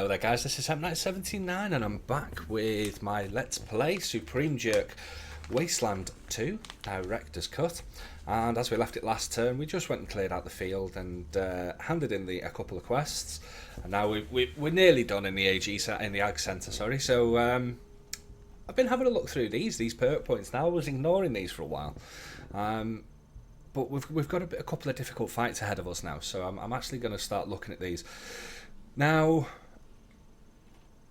Hello there guys, this is Night79 and I'm back with my Let's Play Supreme Jerk Wasteland 2 Director's Cut. And as we left it last turn, we just went and cleared out the field and handed in a couple of quests. And now we're nearly done in the Ag Centre, sorry. So I've been having a look through these perk points now. I was ignoring these for a while. But we've got a couple of difficult fights ahead of us now, so I'm actually going to start looking at these. Now,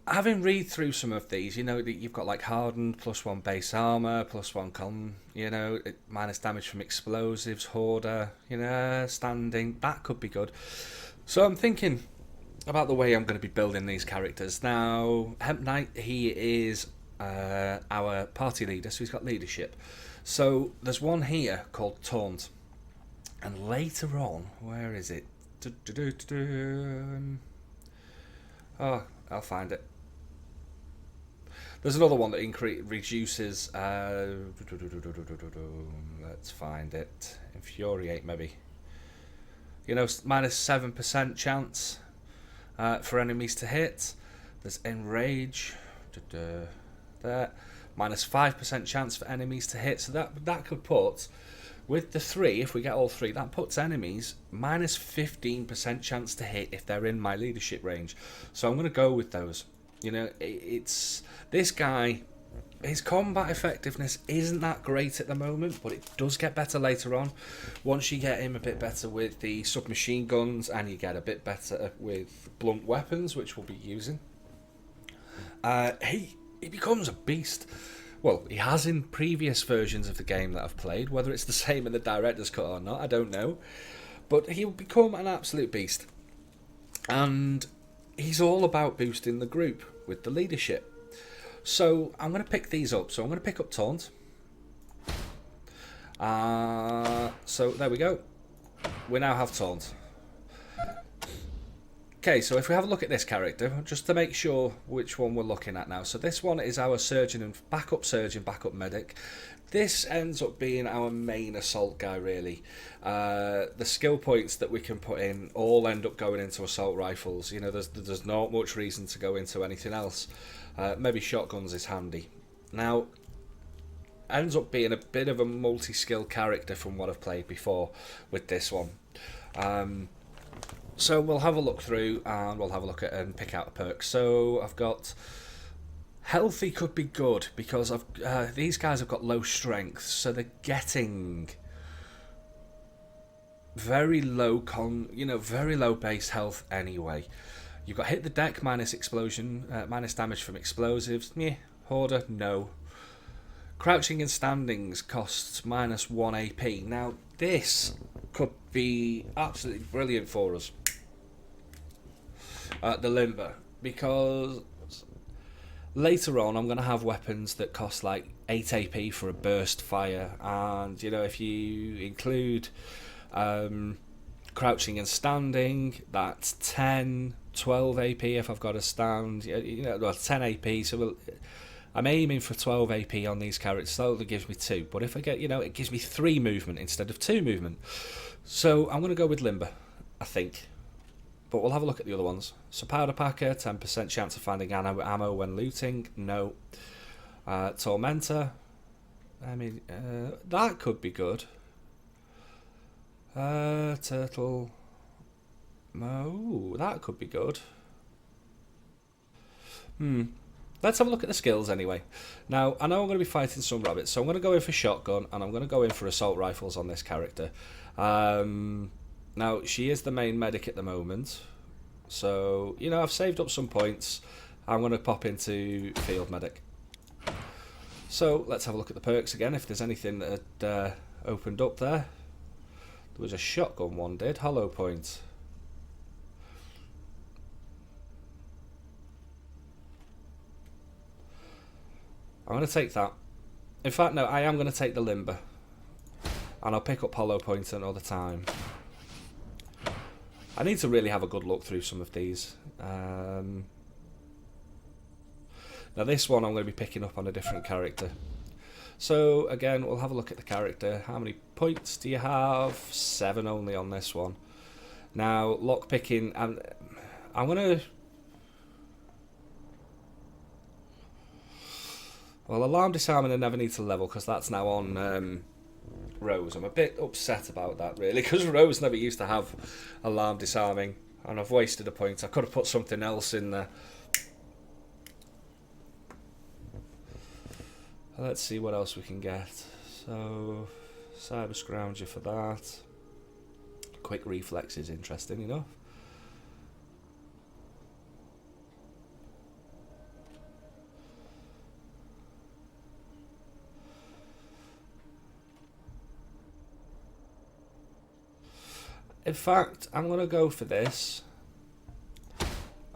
having read through some of these, you know that you've got like hardened, +1 base armor, +1 con, you know, minus damage from explosives, hoarder, you know, standing. That could be good. So I'm thinking about the way I'm going to be building these characters. Now, Hemp Knight, he is our party leader, so he's got leadership. So there's one here called Taunt, and later on, where is it? Oh, I'll find it. There's another one that reduces. Let's find it. Infuriate, maybe. You know, minus 7% chance for enemies to hit. There's Enrage. There. Minus 5% chance for enemies to hit. So that could put, with the 3, if we get all 3, that puts enemies minus 15% chance to hit if they're in my leadership range. So I'm going to go with those. You know, it's this guy, his combat effectiveness isn't that great at the moment, but it does get better later on. Once you get him a bit better with the submachine guns and you get a bit better with blunt weapons, which we'll be using, he becomes a beast. Well, he has in previous versions of the game that I've played. Whether it's the same in the Director's Cut or not, I don't know. But he'll become an absolute beast. And he's all about boosting the group with the leadership. So I'm going to pick these up. So I'm going to pick up Taunt. So there we go. We now have Taunt. Okay, so if we have a look at this character, just to make sure which one we're looking at now. So this one is our surgeon and backup medic. This ends up being our main assault guy, really. The skill points that we can put in all end up going into assault rifles. You know, there's not much reason to go into anything else. Maybe shotguns is handy. Now, ends up being a bit of a multi-skill character from what I've played before with this one. So we'll have a look through and we'll have a look at and pick out a perk. So I've got healthy could be good because these guys have got low strength, so they're getting very low very low base health anyway. You've got hit the deck minus explosion, minus damage from explosives. Yeah, hoarder no. Crouching and standings costs minus 1 AP. Now this could be absolutely brilliant for us. The Limber, because later on I'm going to have weapons that cost like 8 AP for a burst fire, and you know, if you include crouching and standing, that's 10, 12 AP if I've got a stand, you know, well, 10 AP, so I'm aiming for 12 AP on these characters, so that gives me 2, but if I get, you know, it gives me 3 movement instead of 2 movement, so I'm going to go with Limber, I think. But we'll have a look at the other ones. So Powder Packer, 10% chance of finding ammo when looting. No. Tormentor. I mean, that could be good. Turtle. Oh, that could be good. Let's have a look at the skills anyway. Now, I know I'm going to be fighting some rabbits, so I'm going to go in for shotgun, and I'm going to go in for assault rifles on this character. Now, she is the main medic at the moment, so, you know, I've saved up some points. I'm going to pop into field medic. So, let's have a look at the perks again, if there's anything that had opened up there. There was a shotgun one, did. Hollow point. I'm going to take that. In fact, no, I am going to take the Limber. And I'll pick up hollow point another time. I need to really have a good look through some of these. Now this one I'm going to be picking up on a different character. So again, we'll have a look at the character. How many points do you have? 7 only on this one. Now lock picking, I'm going to Well, alarm disarming I never need to level because that's now on Rose. I'm a bit upset about that, really, because Rose never used to have alarm disarming, and I've wasted a point. I could have put something else in there. Let's see what else we can get. So, Cyber Scrounger for that. Quick Reflex is interesting enough. In fact, I'm going to go for this.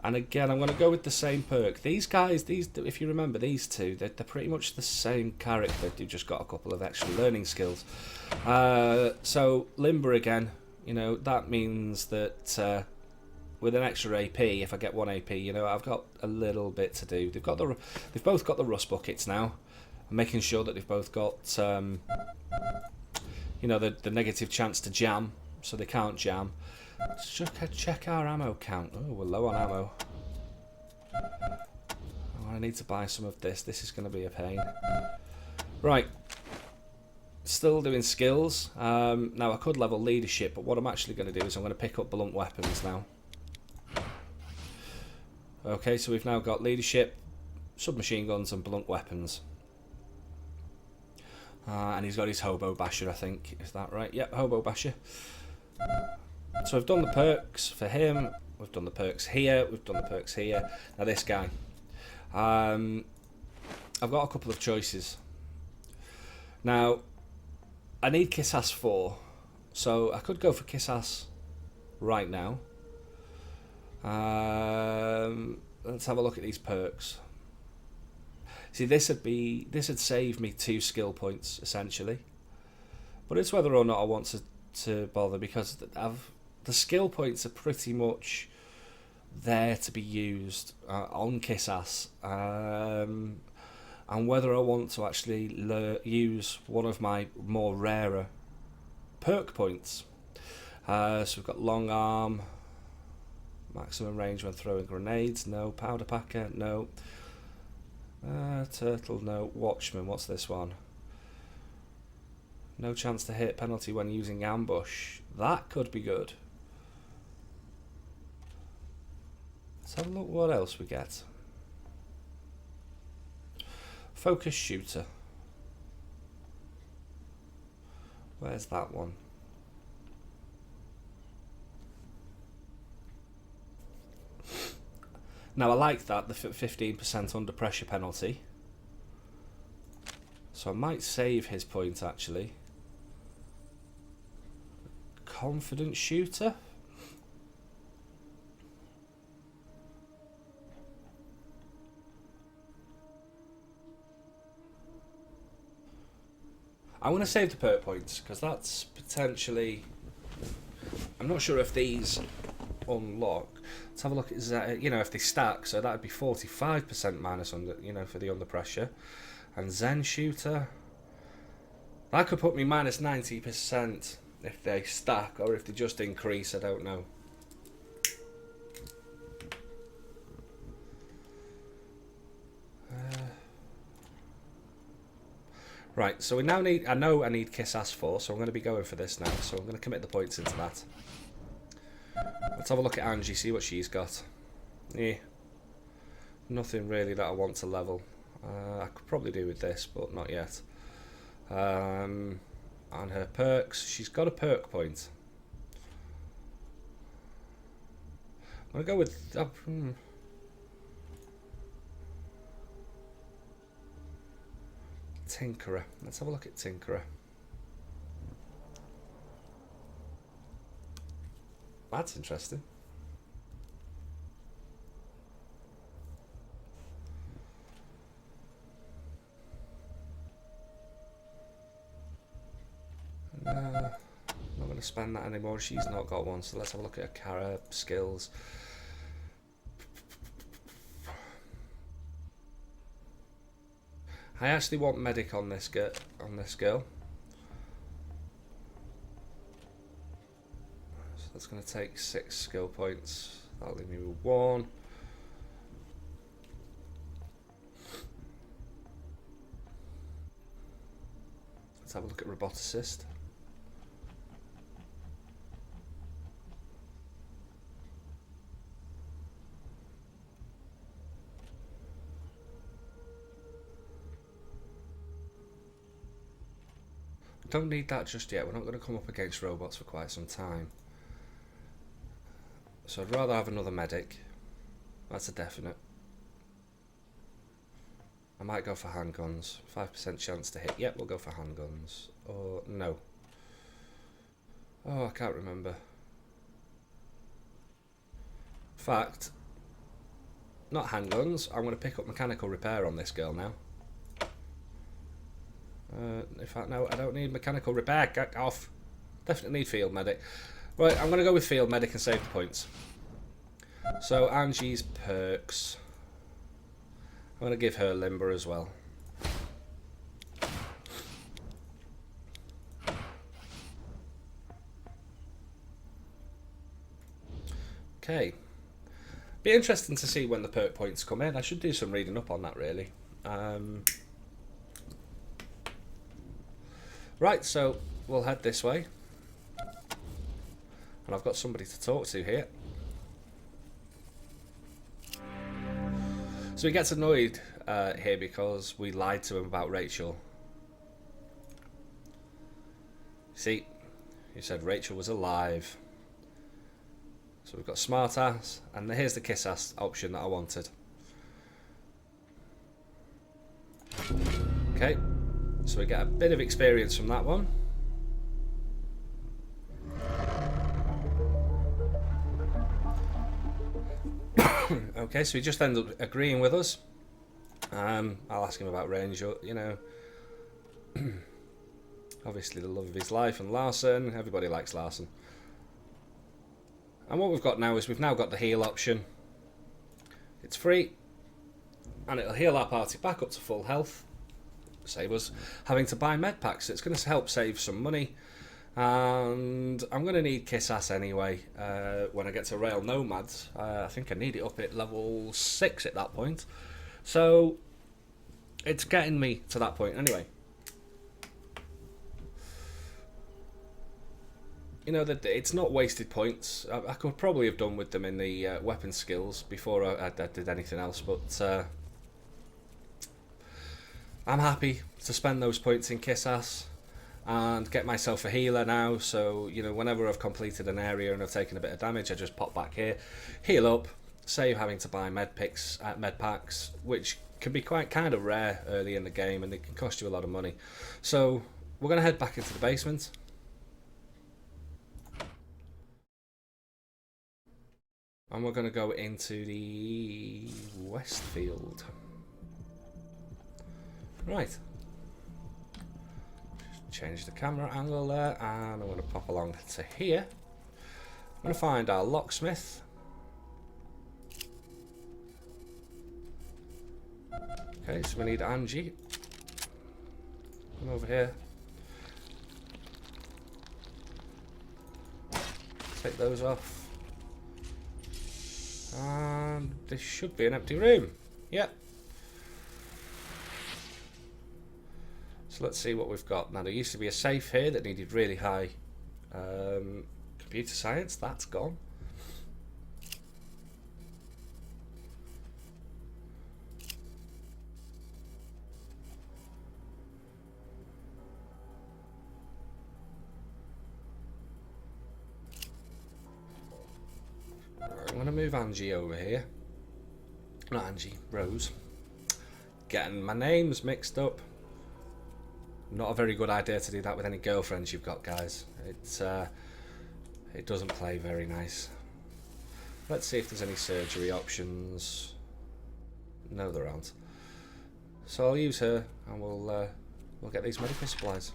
And again, I'm going to go with the same perk. These guys, if you remember these two, they're pretty much the same character. They've just got a couple of extra learning skills. So, Limber again, you know, that means that with an extra AP, if I get 1 AP, you know, I've got a little bit to do. They've both got the rust buckets now. I'm making sure that they've both got, you know, the negative chance to jam. So they can't jam. Let's check our ammo count. Oh, we're low on ammo. Oh, I need to buy some of this. This is going to be a pain. Right. Still doing skills. Now I could level leadership, but what I'm actually going to do is I'm going to pick up blunt weapons now. Okay, so we've now got leadership, submachine guns, and blunt weapons. And he's got his hobo basher, I think. Is that right? Yep, hobo basher. So we've done the perks for him, we've done the perks here, we've done the perks here. Now this guy. I've got a couple of choices. Now, I need Kiss Ass 4, so I could go for Kiss Ass right now. Let's have a look at these perks. See, this would save me 2 skill points, essentially. But it's whether or not I want to bother, because the skill points are pretty much there to be used on Kiss Ass, and whether I want to actually use one of my more rarer perk points. So we've got long arm, maximum range when throwing grenades, no. Powder packer, no. Turtle, no. Watchman, what's this one? No chance to hit, penalty when using ambush. That could be good. Let's have a look what else we get. Focus shooter. Where's that one? Now I like that, the 15% under pressure penalty. So I might save his point actually. Confident shooter. I'm going to save the perk points because that's potentially. I'm not sure if these unlock. Let's have a look at you know, if they stack. So that would be 45% minus under, you know, for the under pressure, and Zen shooter. That could put me minus 90%. If they stack or if they just increase, I don't know. Right, so we now need. I know I need Kiss Ass 4, so I'm going to be going for this now. So I'm going to commit the points into that. Let's have a look at Angie, see what she's got. Yeah, nothing really that I want to level. I could probably do with this, but not yet. And her perks, she's got a perk point. I'm going to go with... Tinkerer. Let's have a look at Tinkerer. That's interesting. I'm not going to spend that anymore. She's not got one, so let's have a look at her Cara skills. I actually want medic on this girl. So that's going to take 6 skill points. That'll leave me with 1. Let's have a look at roboticist. Don't need that just yet. We're not going to come up against robots for quite some time. So I'd rather have another medic. That's a definite. I might go for handguns. 5% chance to hit. Yep, we'll go for handguns. Or no. Oh, I can't remember. In fact, not handguns. I'm going to pick up mechanical repair on this girl now. In fact, no, I don't need mechanical repair. Get off. Definitely need field medic. Right, I'm going to go with field medic and save the points. So Angie's perks. I'm going to give her limber as well. Okay. Be interesting to see when the perk points come in. I should do some reading up on that really. Right, so we'll head this way. And I've got somebody to talk to here. So he gets annoyed here because we lied to him about Rachel. See, he said Rachel was alive. So we've got smart ass, and here's the kiss ass option that I wanted. Okay, so we get a bit of experience from that one. Okay, so he just ended up agreeing with us. I'll ask him about range, you know. Obviously the love of his life and Larson. Everybody likes Larson. And what we've got now is we've now got the heal option. It's free. And it'll heal our party back up to full health. Save us having to buy med packs. So it's going to help save some money. And I'm going to need Kiss Ass anyway when I get to Rail Nomads. I think I need it up at level 6 at that point. So it's getting me to that point anyway. You know, that it's not wasted points. I could probably have done with them in the weapon skills before I did anything else, but I'm happy to spend those points in Kiss Ass and get myself a healer now. So, you know, whenever I've completed an area and I've taken a bit of damage, I just pop back here, heal up, save having to buy med packs, which can be quite kind of rare early in the game, and they can cost you a lot of money. So we're going to head back into the basement. And we're going to go into the Westfield. Right. Change the camera angle there, and I'm going to pop along to here. I'm going to find our locksmith. Okay, so we need Angie. Come over here. Take those off. And this should be an empty room. Yep. So let's see what we've got. Now there used to be a safe here that needed really high computer science. That's gone. I'm going to move Angie over here. Not Angie, Rose. Getting my names mixed up. Not a very good idea to do that with any girlfriends you've got, guys. It doesn't play very nice. Let's see if there's any surgery options. No, there aren't. So I'll use her, and we'll get these medical supplies.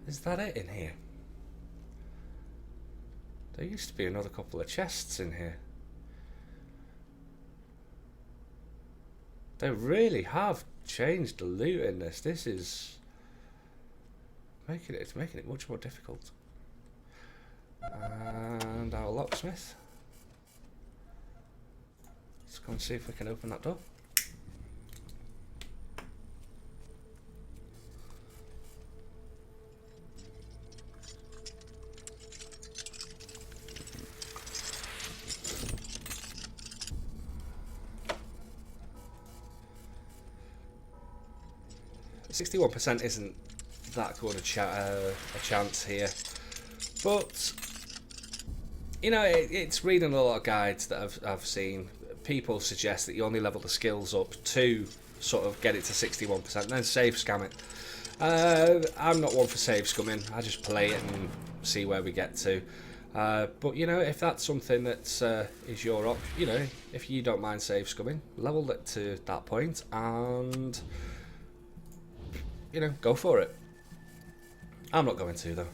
Is that it in here? There used to be another couple of chests in here. They really have changed the loot in this. This is making it much more difficult. And our locksmith. go and see if we can open that door. %61 isn't that good a chance here, but you know, it's reading a lot of guides that I've seen. People suggest that you only level the skills up to sort of get it to 61%, and then save scam it. I'm not one for save scumming. I just play it and see where we get to. But you know, if that's something that is your option, you know, if you don't mind save scumming, level it to that point, and you know, go for it. I'm not going to though.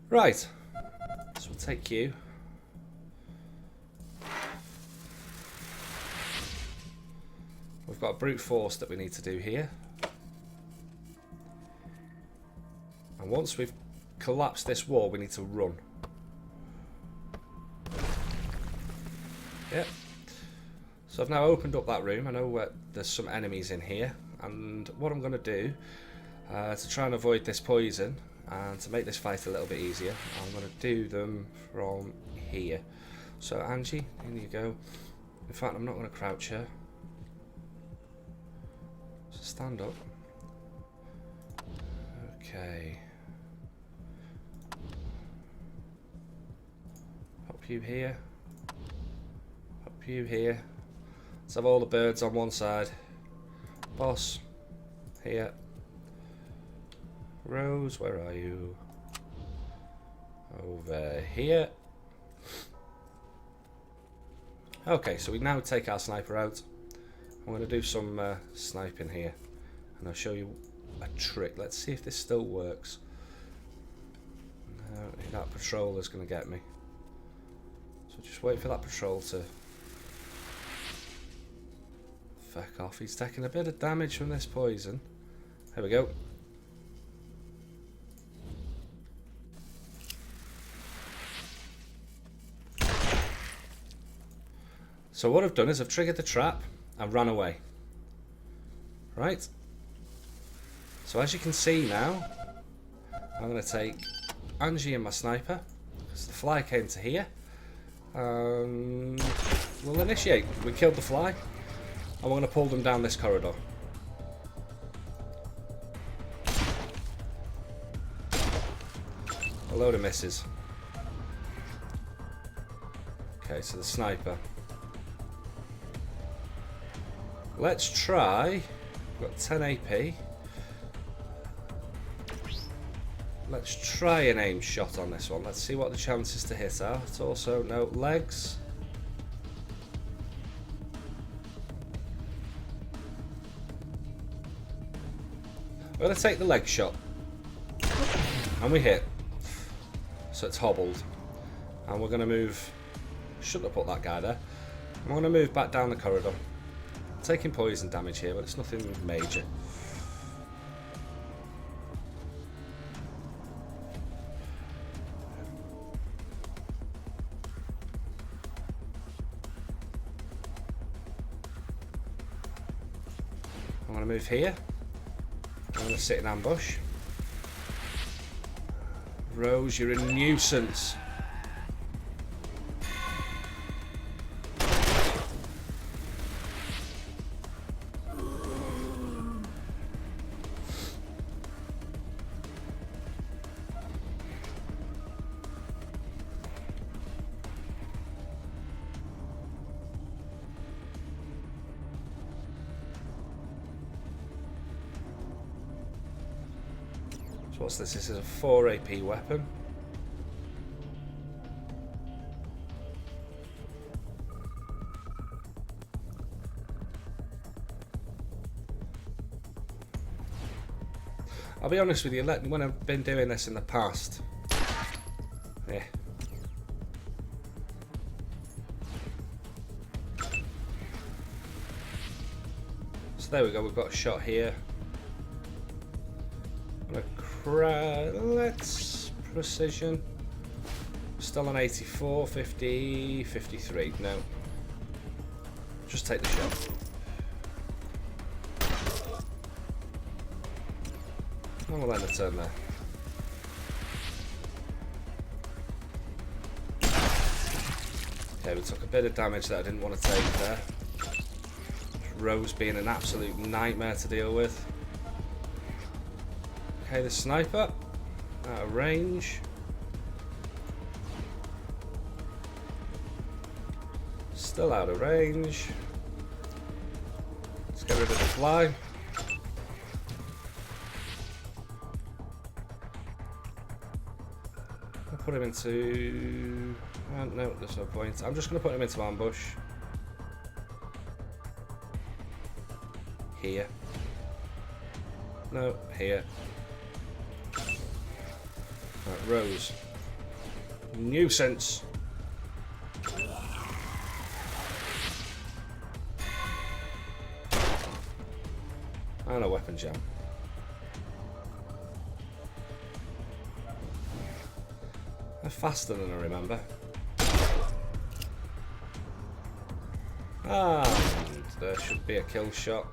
Right, so we'll take you. We've got a brute force that we need to do here. And once we've collapsed this wall, we need to run. Yep. So I've now opened up that room. I know there's some enemies in here. And what I'm going to do, to try and avoid this poison, and to make this fight a little bit easier, I'm going to do them from here. So Angie, in you go. In fact, I'm not going to crouch her. So stand up. Okay. Pop you here. Pop you here. Let's have all the birds on one side. Boss. Here. Rose, where are you? Over here. Okay, so we now take our sniper out. I'm going to do some sniping here, and I'll show you a trick. Let's see if this still works. No, that patroller's going to get me. So just wait for that patrol to feck off. He's taking a bit of damage from this poison. There we go. So what I've done is I've triggered the trap and ran away. Right? So as you can see now, I'm going to take Angie and my sniper, because the fly came to here, and we'll initiate. We killed the fly, and we're going to pull them down this corridor. A load of misses. Okay, so the sniper. Let's try. We've got 10 AP. Let's try an aim shot on this one. Let's see what the chances to hit are. It's also no legs. We're going to take the leg shot. And we hit. So it's hobbled. And we're going to move. Shouldn't have put that guy there. I'm going to move back down the corridor. Taking poison damage here, but it's nothing major. I'm going to move here. I'm going to sit in ambush. Rose, you're a nuisance. What's this? This is a 4 AP weapon. I'll be honest with you, when I've been doing this in the past, yeah. So there we go, we've got a shot here. Let's precision. Still on 84, 50, 53. No. Just take the shot. And we'll end the turn there. Okay, we took a bit of damage that I didn't want to take there. Rose being an absolute nightmare to deal with. Okay, the sniper. Out of range. Still out of range. Let's get rid of the fly. I'll put him into... no, there's no point. I'm just going to put him into ambush. Here. No, here. Right, Rose. Nuisance. And a weapon jam. They're faster than I remember. And there should be a kill shot.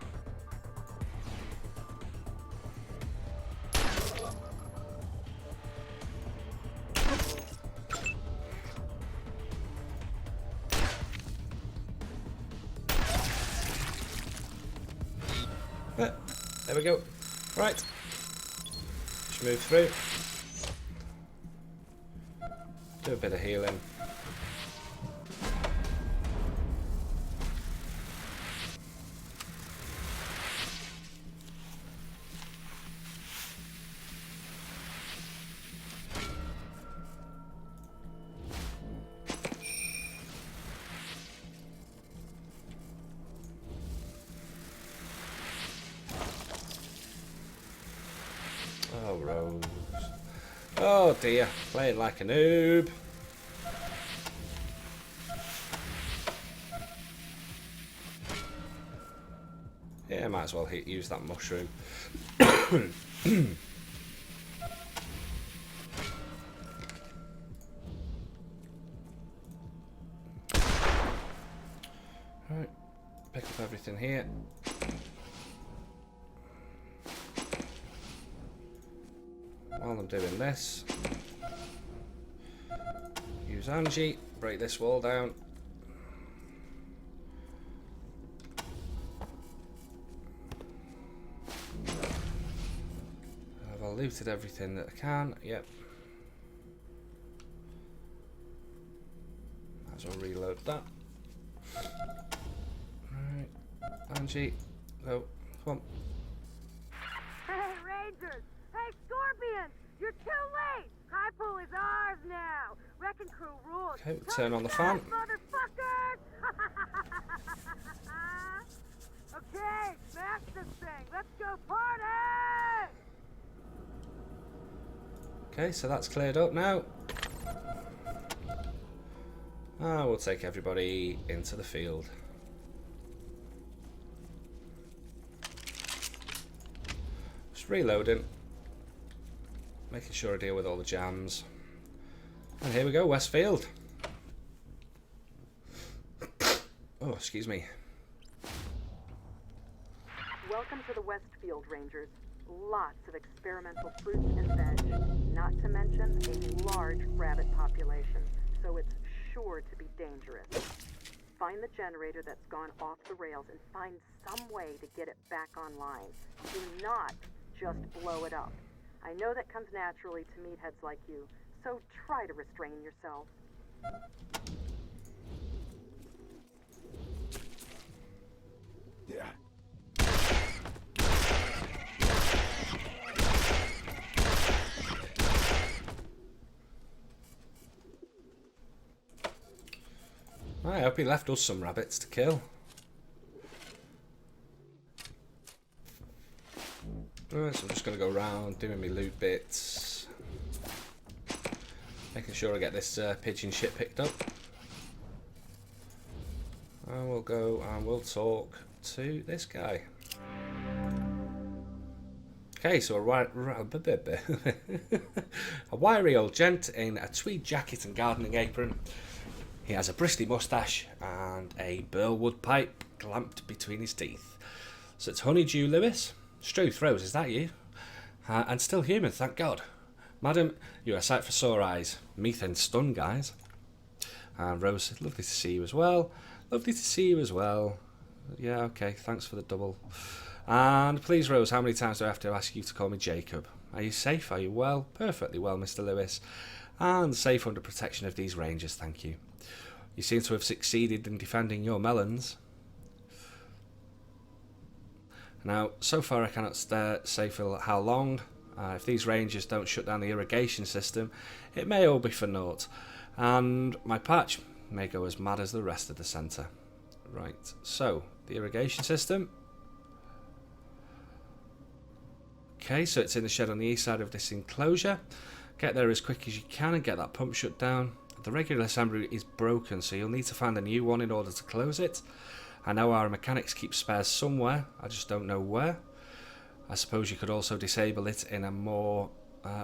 There we go. Right. Just move through. Do a bit of healing. Oh, Rose. Oh dear, playing like a noob. Yeah, might as well use that mushroom. Right, pick up everything here. While I'm doing this, use Angie, break this wall down. I've looted everything that I can, yep. Might as well reload that. Right, Angie, go, come on. Hey, Rangers! Hey, Scorpions! You're too late! High pool is ours now! Wrecking crew rules! Okay, turn on the fan. Motherfuckers! Okay, smash this thing! Let's go party! Okay, so that's cleared up now. We'll take everybody into the field. Just reloading. Making sure I deal with all the jams. And here we go, Westfield. Oh, excuse me. Welcome to the Westfield, Rangers. Lots of experimental fruits and veg, not to mention a large rabbit population, so it's sure to be dangerous. Find the generator that's gone off the rails and find some way to get it back online. Do not just blow it up. I know that comes naturally to meatheads like you, so try to restrain yourself. Yeah. I hope he left us some rabbits to kill. Right, so I'm just going to go around doing my loot bits. Making sure I get this pigeon shit picked up. And we'll go and we'll talk to this guy. Okay, so a wiry old gent in a tweed jacket and gardening apron. He has a bristly moustache and a burlwood pipe clamped between his teeth. So it's Honeydew Lewis. Struth Rose, is that you? And still human, thank God. Madam, you're a sight for sore eyes. Methan stun, guys. And Rose, lovely to see you as well. Lovely to see you as well. Yeah, okay, thanks for the double. And please, Rose, how many times do I have to ask you to call me Jacob? Are you safe? Are you well? Perfectly well, Mr. Lewis. And safe under protection of these rangers, thank you. You seem to have succeeded in defending your melons. Now, so far I cannot say for how long. If these rangers don't shut down the irrigation system, it may all be for naught. And my patch may go as mad as the rest of the centre. Right, so, the irrigation system. Okay, so it's in the shed on the east side of this enclosure. Get there as quick as you can and get that pump shut down. The regular assembly is broken, so you'll need to find a new one in order to close it. I know our mechanics keep spares somewhere, I just don't know where. I suppose you could also disable it in a more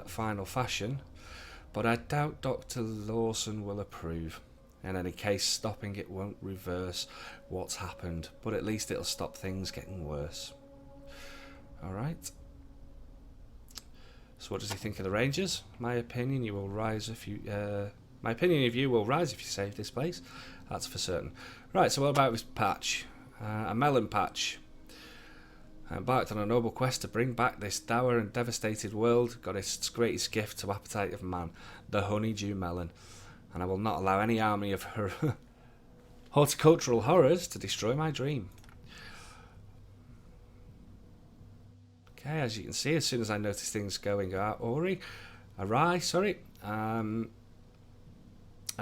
final fashion, but I doubt Dr. Lawson will approve. In any case, stopping it won't reverse what's happened, but at least it'll stop things getting worse. Alright. So what does he think of the Rangers? My opinion of you will rise if you save this place. That's for certain. Right, so what about this patch? A melon patch. I embarked on a noble quest to bring back this dour and devastated world. Got its greatest gift to appetite of man, the honeydew melon. And I will not allow any army of horticultural horrors to destroy my dream. Okay, as you can see, as soon as I notice things going awry, I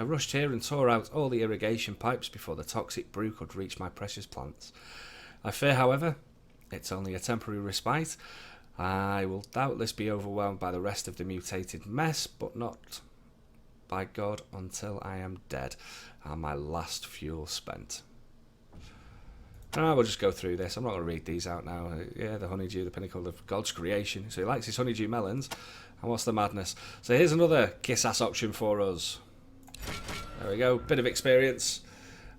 rushed here and tore out all the irrigation pipes before the toxic brew could reach my precious plants. I fear, however, it's only a temporary respite. I will doubtless be overwhelmed by the rest of the mutated mess, but not, by God, until I am dead and my last fuel spent. We'll just go through this. I'm not going to read these out now. Yeah, the honeydew, the pinnacle of God's creation. So he likes his honeydew melons. And what's the madness? So here's another kiss-ass option for us. There we go, bit of experience.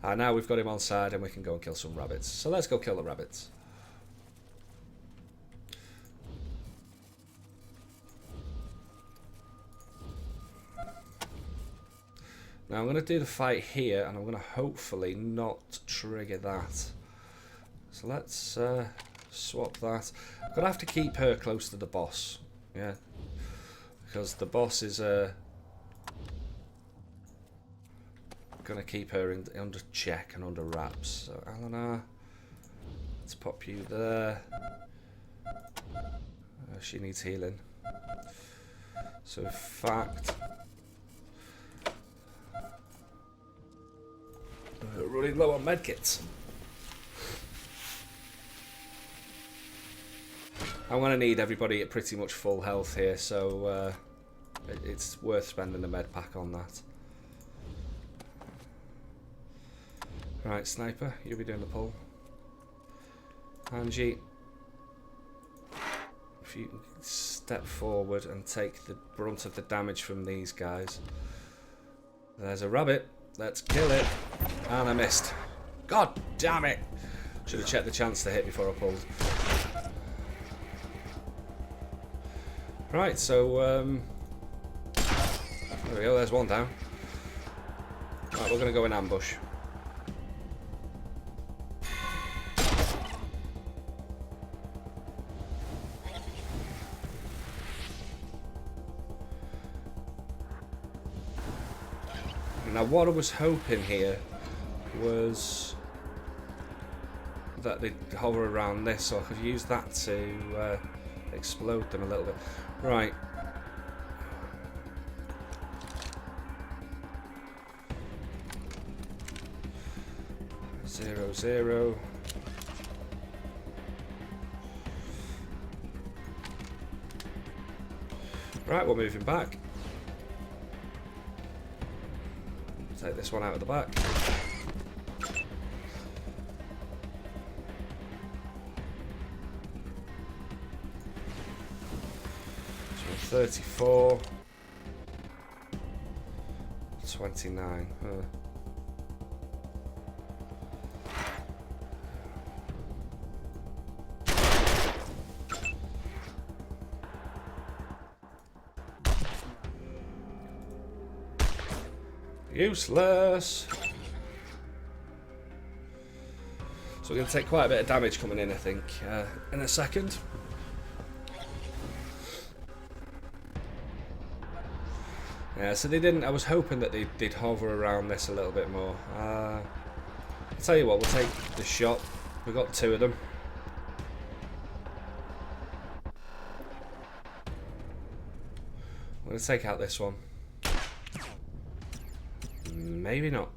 And now we've got him on side and we can go and kill some rabbits. So let's go kill the rabbits. Now I'm going to do the fight here and I'm going to hopefully not trigger that. So let's swap that. I'm going to have to keep her close to the boss. Yeah. Because the boss is going to keep her under check and under wraps. So Eleanor, let's pop you there. She needs healing. So in fact, running low on medkits. I'm going to need everybody at pretty much full health here, so it's worth spending the med pack on that. Right, Sniper, you'll be doing the pull. Angie, if you can step forward and take the brunt of the damage from these guys. There's a rabbit. Let's kill it. And I missed. God damn it! Should have checked the chance to hit before I pulled. Right, so there we go, there's one down. Right, we're going to go in ambush. Now what I was hoping here was that they'd hover around this, so I could use that to explode them a little bit. Right. Zero, zero. Right, we're moving back. Take this one out of the back. 34. 29. Useless. So we're going to take quite a bit of damage coming in, I think, in a second. Yeah, so they didn't. I was hoping that they'd hover around this a little bit more. I'll tell you what, we'll take the shot. We've got 2 of them. I'm going to take out this one. Maybe not.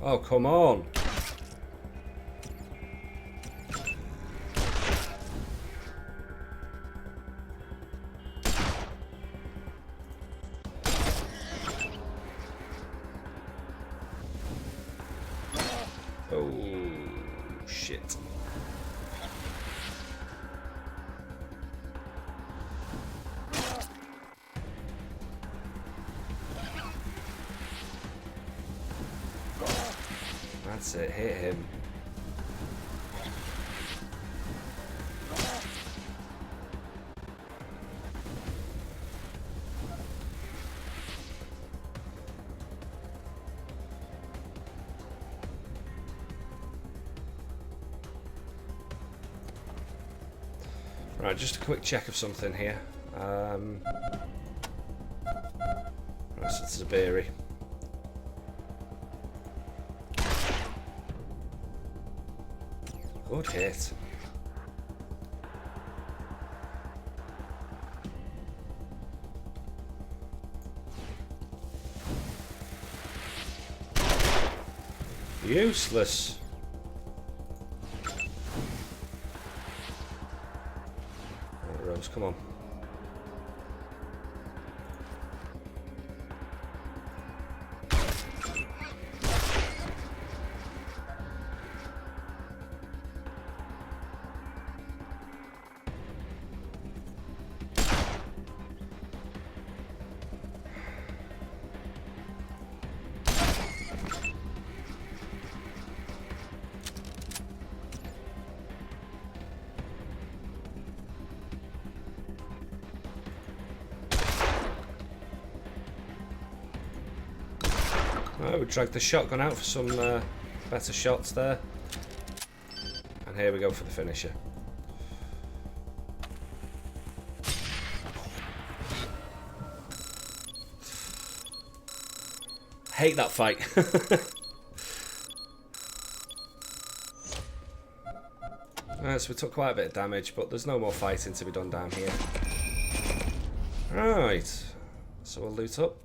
Oh, come on. Oh, shit. That's it, hit him. Right, just a quick check of something here. Right, so it's a berry. Good hit. Useless. Right, Rose, come on. Right, we dragged the shotgun out for some better shots there. And here we go for the finisher. Hate that fight. Right, so we took quite a bit of damage, but there's no more fighting to be done down here. Right, so we'll loot up.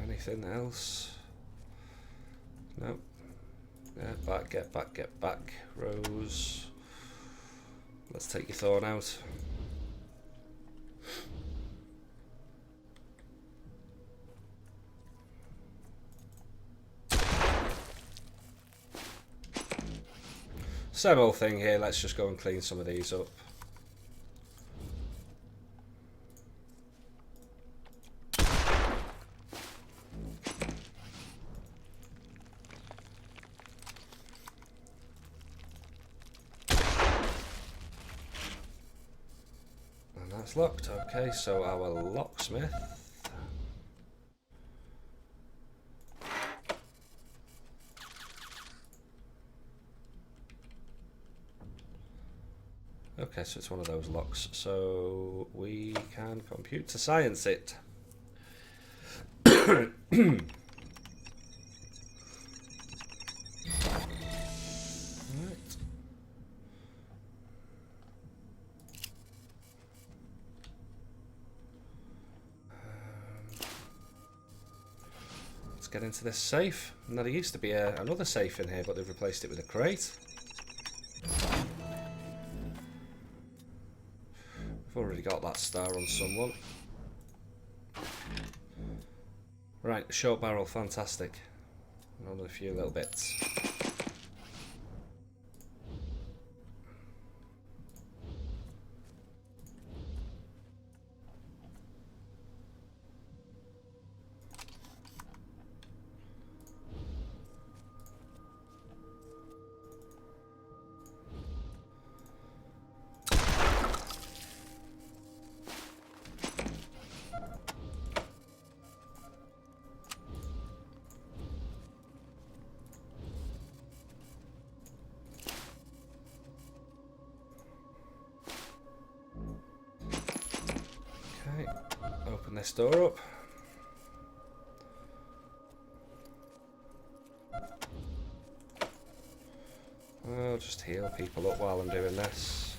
Anything else? No. Yeah, back, get back, get back. Rose. Let's take your thorn out. Same old thing here, let's just go and clean some of these up. That's locked. Okay, so our locksmith. Okay, so it's one of those locks. So we can computer science it. Get into this safe. Now there used to be another safe in here, but they've replaced it with a crate. We've already got that star on someone. Right, short barrel, fantastic. Another few little bits. Okay, open this door up. I'll just heal people up while I'm doing this.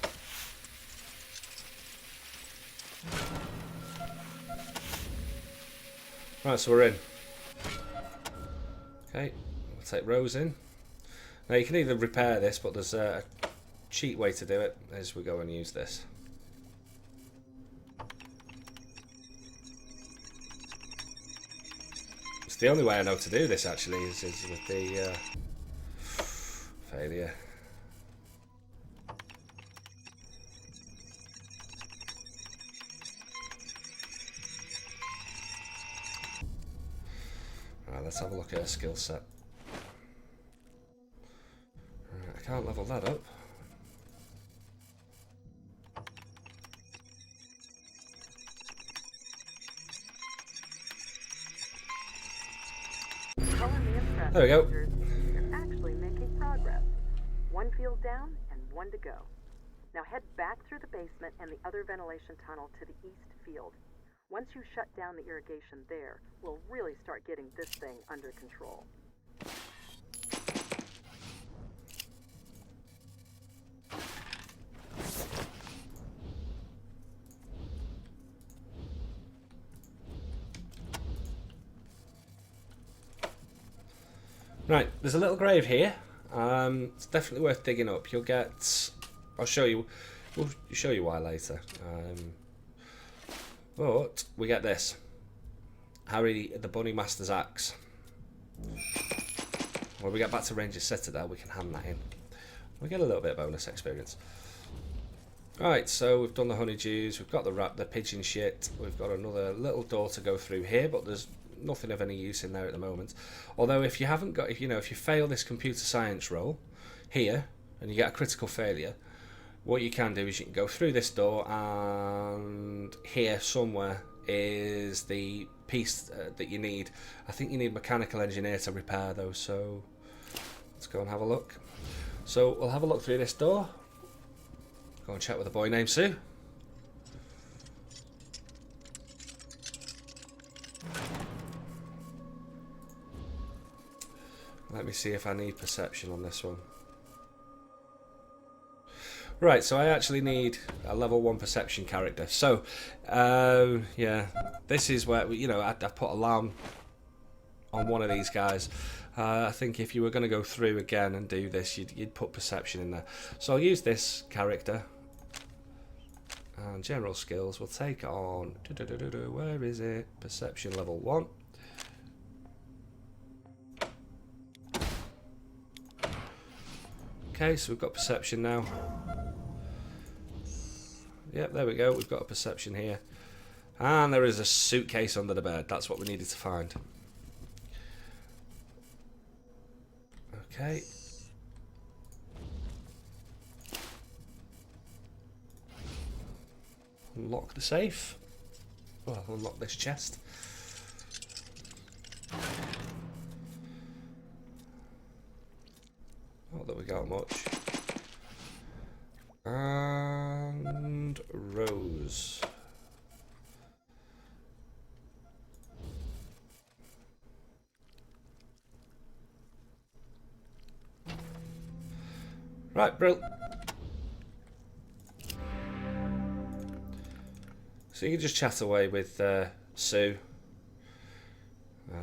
Right, so we're in. Okay, we'll take Rose in. Now you can either repair this, but there's a cheap way to do it, is we go and use this. It's the only way I know to do this actually, is with the failure. Right, let's have a look at her skill set. Right, I can't level that up. There we go. You're actually making progress. One field down and one to go. Now head back through the basement and the other ventilation tunnel to the east field. Once you shut down the irrigation there, we'll really start getting this thing under control. Right, there's a little grave here. It's definitely worth digging up. You'll get... I'll show you... We'll show you why later. But we get this. Harry the Bunny Master's Axe. When we get back to Ranger Citadel, we can hand that in. We get a little bit of bonus experience. Right, so we've done the honeydews, we've got the pigeon shit, we've got another little door to go through here, but there's nothing of any use in there at the moment. Although if you haven't got, if you fail this computer science roll here and you get a critical failure, what you can do is you can go through this door, and here somewhere is the piece that you need. I think you need mechanical engineer to repair those, so let's go and have a look. So we'll have a look through this door. Go and chat with a boy named Sue. Let me see if I need perception on this one. Right, so I actually need a level 1 perception character. So, yeah, this is where, I've put alarm on one of these guys. I think if you were going to go through again and do this, you'd put perception in there. So I'll use this character. And general skills, we'll take on... Where is it? Perception level 1. Okay, so we've got perception now. Yep, there we go. We've got a perception here. And there is a suitcase under the bed. That's what we needed to find. Okay. Unlock the safe. Well, unlock this chest. Not that we got much. And Rose. Right, Brill. So you can just chat away with Sue.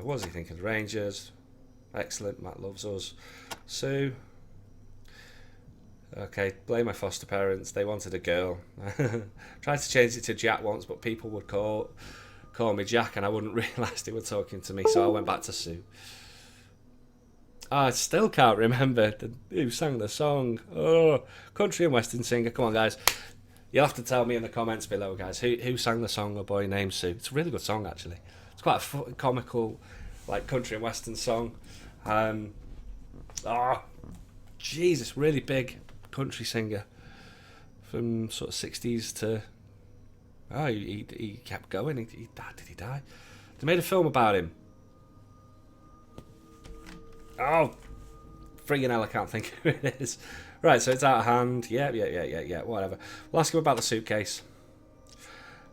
What does he think of the Rangers? Excellent, Matt loves us. Sue. Okay, blame my foster parents. They wanted a girl. Tried to change it to Jack once, but people would call me Jack, and I wouldn't realise they were talking to me, so I went back to Sue. I still can't remember who sang the song. Oh, country and western singer. Come on, guys. You'll have to tell me in the comments below, guys, who sang the song A Boy Named Sue. It's a really good song, actually. It's quite a comical, like, country and western song. Jesus, really big country singer from sort of 60s to... Oh, he kept going. He died. Did he die? They made a film about him. Oh, friggin' hell, I can't think who it is. Right, so it's out of hand. Yeah, whatever. We'll ask him about the suitcase.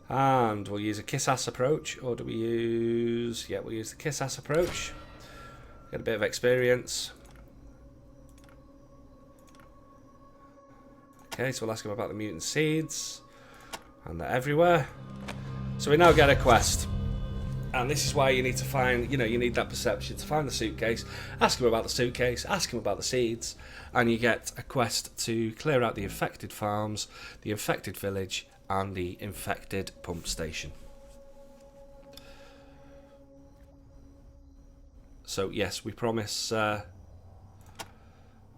And we'll use a kiss-ass approach. Or do we use... Yeah, we'll use the kiss-ass approach. Get a bit of experience. Okay, so we'll ask him about the mutant seeds. And they're everywhere. So we now get a quest. And this is why you need to find, you need that perception to find the suitcase. Ask him about the suitcase, ask him about the seeds, and you get a quest to clear out the infected farms, the infected village, and the infected pump station. So yes, we promise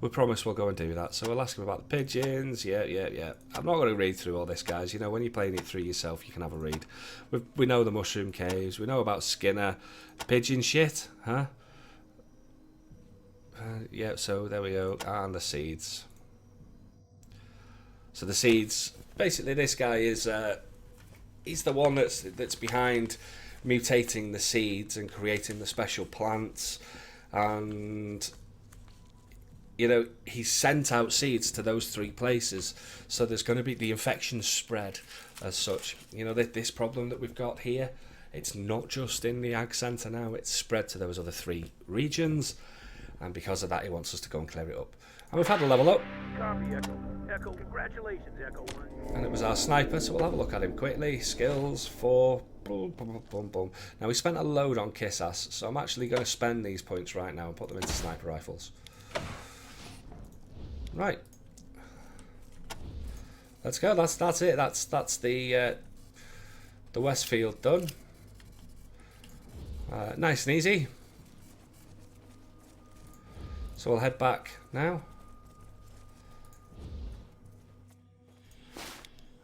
we'll go and do that. So we'll ask him about the pigeons. Yeah. I'm not going to read through all this, guys. When you're playing it through yourself, you can have a read. We know the mushroom caves. We know about Skinner. Pigeon shit, huh? Yeah, so there we go. And the seeds. So the seeds... Basically, this guy is... he's the one that's behind mutating the seeds and creating the special plants. And... he's sent out seeds to those 3 places, so there's going to be the infection spread as such. This problem that we've got here, it's not just in the Ag Centre now, it's spread to those other 3 regions, and because of that, he wants us to go and clear it up. And we've had a level up. Copy, Echo. Echo, congratulations, Echo 1. And it was our sniper, so we'll have a look at him quickly. Skills, 4. Boom, boom, boom, boom. Now, we spent a load on kiss-ass, so I'm actually going to spend these points right now and put them into sniper rifles. Right, let's go. That's it. That's the Westfield done. Nice and easy. So we'll head back now.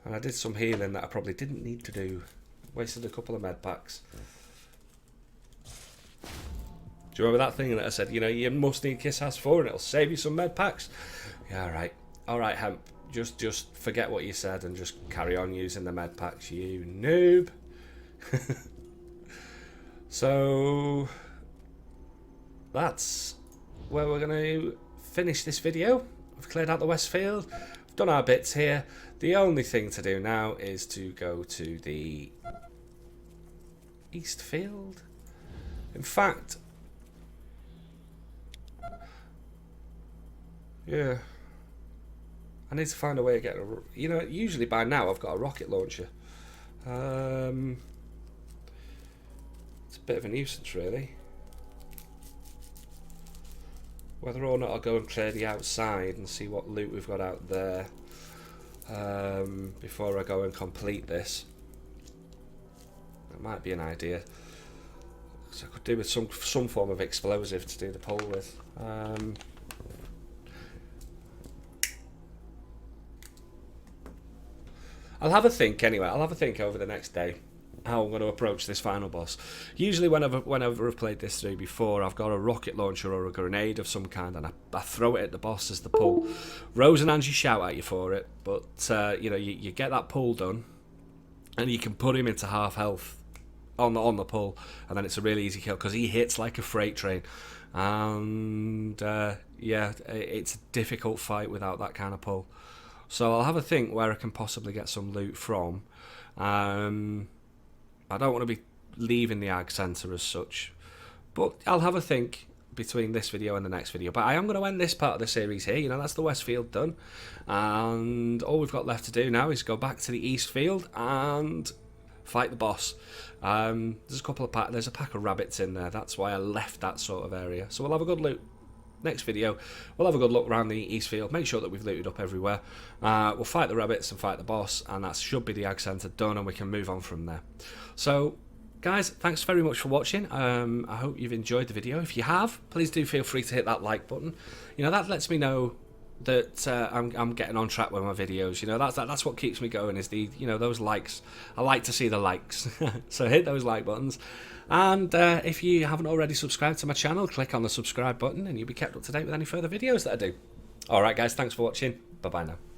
And I did some healing that I probably didn't need to do. Wasted a couple of med packs. Do you remember that thing that I said? You must need kiss-ass 4 and it'll save you some med packs. Yeah, all right, Hemp. Just forget what you said and just carry on using the med packs, you noob. So that's where we're going to finish this video. We've cleared out the Westfield. We've done our bits here. The only thing to do now is to go to the Eastfield. In fact, yeah, I need to find a way of getting a... usually by now I've got a rocket launcher. It's a bit of a nuisance, really. Whether or not I'll go and clear the outside and see what loot we've got out there before I go and complete this. That might be an idea. So I could do with some form of explosive to do the pull with. I'll have a think anyway. I'll have a think over the next day how I'm going to approach this final boss. Usually whenever I've played this through before, I've got a rocket launcher or a grenade of some kind and I throw it at the boss as the pull. Rose and Angie shout at you for it, but you get that pull done and you can put him into half health on the pull, and then it's a really easy kill because he hits like a freight train. And yeah, it's a difficult fight without that kind of pull. So I'll have a think where I can possibly get some loot from. I don't want to be leaving the Ag Centre as such, but I'll have a think between this video and the next video. But I am going to end this part of the series here. That's the Westfield done, and all we've got left to do now is go back to the Eastfield and fight the boss. There's a pack of rabbits in there. That's why I left that sort of area. So we'll have a good loot. next video, we'll have a good look around the Eastfield, make sure that we've looted up everywhere. We'll fight the rabbits and fight the boss, and that should be the Ag Centre done, and we can move on from there. So, guys, thanks very much for watching. I hope you've enjoyed the video. If you have, please do feel free to hit that like button. You know, that lets me know that I'm getting on track with my videos. You know, that's what keeps me going, is the, you know, those likes. I like to see the likes. So hit those like buttons, and if you haven't already subscribed to my channel, click on the subscribe button and you'll be kept up to date with any further videos that I do. Alright guys, thanks for watching. Bye bye now.